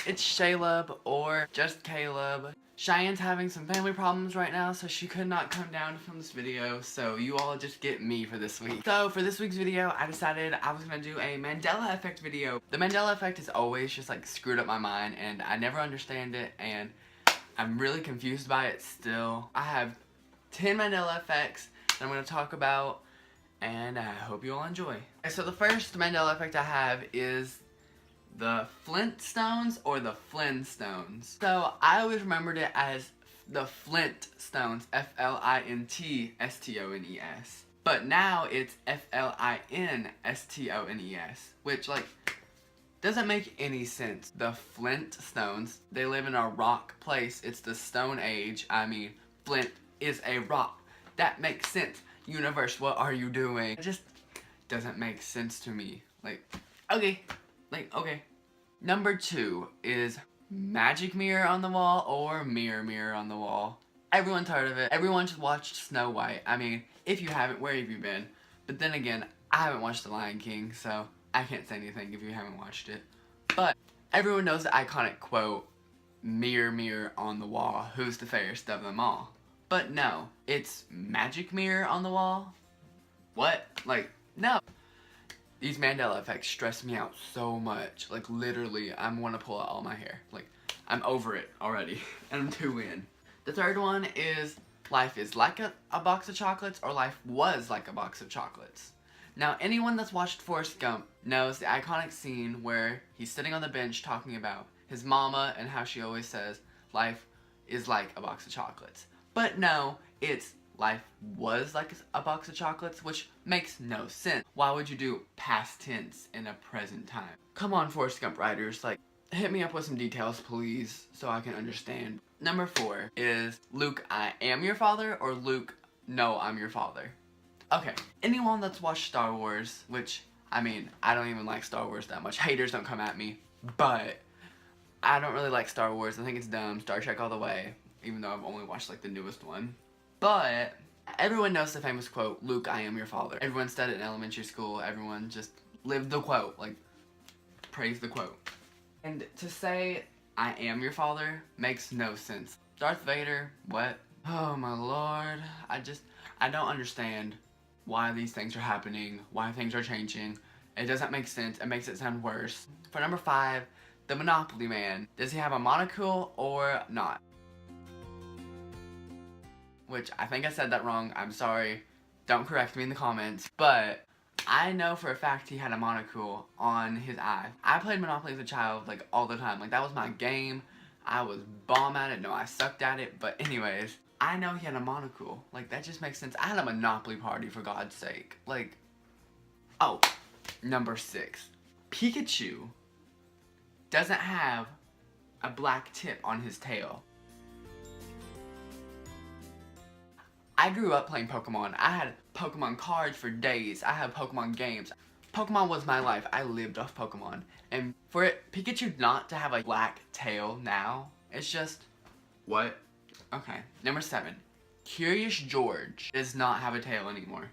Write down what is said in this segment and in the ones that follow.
it's Chaleb or just Caleb. Cheyenne's having some family problems right now, so she could not come down to film this video, so you all just get me for this week. So for this week's video, I decided I was gonna do a Mandela effect video. The Mandela effect is always just like screwed up my mind, and I never understand it, and I'm really confused by it still. I have 10 Mandela effects that I'm gonna talk about, and I hope you all enjoy. Okay, so the first Mandela effect I have is the Flintstones or the Flintstones. So I always remembered it as the Flintstones, F-L-I-N-T-S-T-O-N-E-S. But now it's F-L-I-N-S-T-O-N-E-S, which like doesn't make any sense. The Flintstones, they live in a rock place. It's the Stone Age. I mean, Flint is a rock. That makes sense. Universe, what are you doing? It just doesn't make sense to me. Like, okay. Number 2 is magic mirror on the wall or mirror on the wall. Everyone's heard of it. Everyone just watched Snow White. I mean, if you haven't, where have you been? But then again, I haven't watched The Lion King, so I can't say anything if you haven't watched it. But everyone knows the iconic quote, mirror on the wall, who's the fairest of them all? But no, it's magic mirror on the wall? What? Like, no. These Mandela effects stress me out so much. Like, literally, I want to pull out all my hair. Like, I'm over it already, and I'm too in. The third one is life is like a box of chocolates, or life was like a box of chocolates. Now, anyone that's watched Forrest Gump knows the iconic scene where he's sitting on the bench talking about his mama and how she always says, life is like a box of chocolates. But no, it's life was like a box of chocolates, which makes no sense. Why would you do past tense in a present time? Come on, Forrest Gump writers, like, hit me up with some details, please, so I can understand. Number 4 is Luke, I am your father, or Luke, no, I'm your father. Okay, anyone that's watched Star Wars, which, I mean, I don't even like Star Wars that much. Haters don't come at me, but I don't really like Star Wars. I think it's dumb. Star Trek all the way, even though I've only watched, like, the newest one. But everyone knows the famous quote, Luke, I am your father. Everyone said it in elementary school. Everyone just lived the quote, like, praise the quote. And to say, I am your father makes no sense. Darth Vader, what? Oh my lord. I don't understand why these things are happening, why things are changing. It doesn't make sense. It makes it sound worse. For number 5, the Monopoly Man. Does he have a monocle or not? Which, I think I said that wrong, I'm sorry, don't correct me in the comments, but I know for a fact he had a monocle on his eye. I played Monopoly as a child, like, all the time, like, that was my game. I was bomb at it, no, I sucked at it, but anyways, I know he had a monocle, like, that just makes sense. I had a Monopoly party, for God's sake, like, oh, number 6, Pikachu doesn't have a black tip on his tail. I grew up playing Pokemon. I had Pokemon cards for days. I had Pokemon games. Pokemon was my life. I lived off Pokemon. And for Pikachu not to have a black tail now, it's just, what? Okay, number 7. Curious George does not have a tail anymore.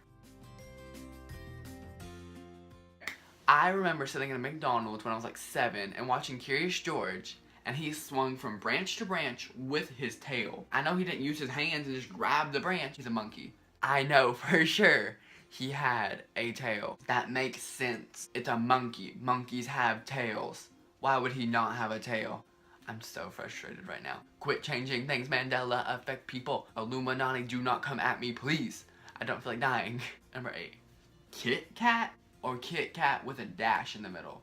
I remember sitting in a McDonald's when I was like 7 and watching Curious George, and he swung from branch to branch with his tail. I know he didn't use his hands and just grab the branch. He's a monkey. I know for sure he had a tail. That makes sense. It's a monkey. Monkeys have tails. Why would he not have a tail? I'm so frustrated right now. Quit changing things, Mandela effect people. Illuminati, do not come at me, please. I don't feel like dying. Number 8. Kit Kat or Kit Kat with a dash in the middle?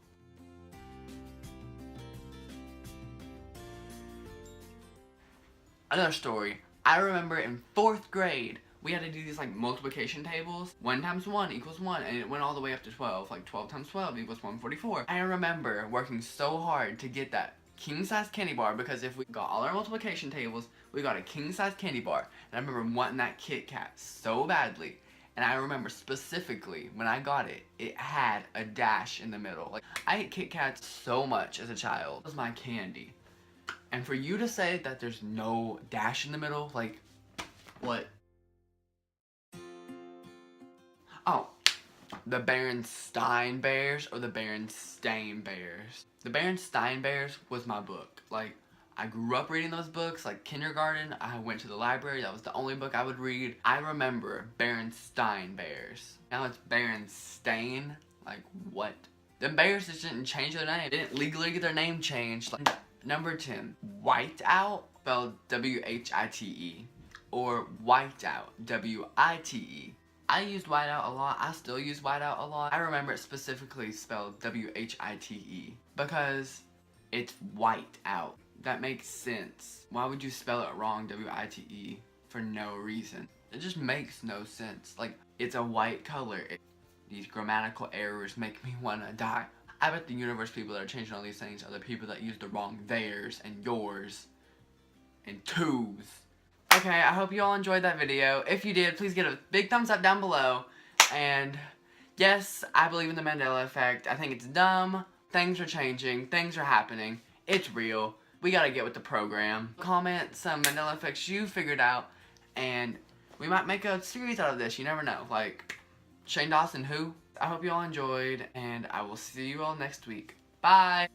Another story, I remember in 4th grade, we had to do these like multiplication tables. 1 times 1 equals 1, and it went all the way up to 12. Like 12 times 12 equals 144. I remember working so hard to get that king-size candy bar, because if we got all our multiplication tables, we got a king-size candy bar. And I remember wanting that Kit Kat so badly. And I remember specifically, when I got it, it had a dash in the middle. Like, I ate Kit Kats so much as a child. It was my candy. And for you to say that there's no dash in the middle, like, what? Oh, the Berenstain Bears or the Berenstain Bears. The Berenstain Bears was my book. Like, I grew up reading those books, like kindergarten. I went to the library. That was the only book I would read. I remember Berenstain Bears. Now it's Berenstain. Like, what? The Bears just didn't change their name. They didn't legally get their name changed. Like, number 10, Whiteout, spelled W-H-I-T-E, or Whiteout, W-I-T-E. I used whiteout a lot. I still use whiteout a lot. I remember it specifically spelled W-H-I-T-E because it's white out. That makes sense. Why would you spell it wrong, W-I-T-E, for no reason? It just makes no sense. Like, it's a white color. These grammatical errors make me want to die. I bet the universe people that are changing all these things are the people that use the wrong theirs and yours and twos. Okay, I hope you all enjoyed that video. If you did, please give it a big thumbs up down below. And yes, I believe in the Mandela effect. I think it's dumb. Things are changing. Things are happening. It's real. We gotta get with the program. Comment some Mandela effects you figured out, and we might make a series out of this. You never know. Like, Shane Dawson who? I hope you all enjoyed, and I will see you all next week. Bye!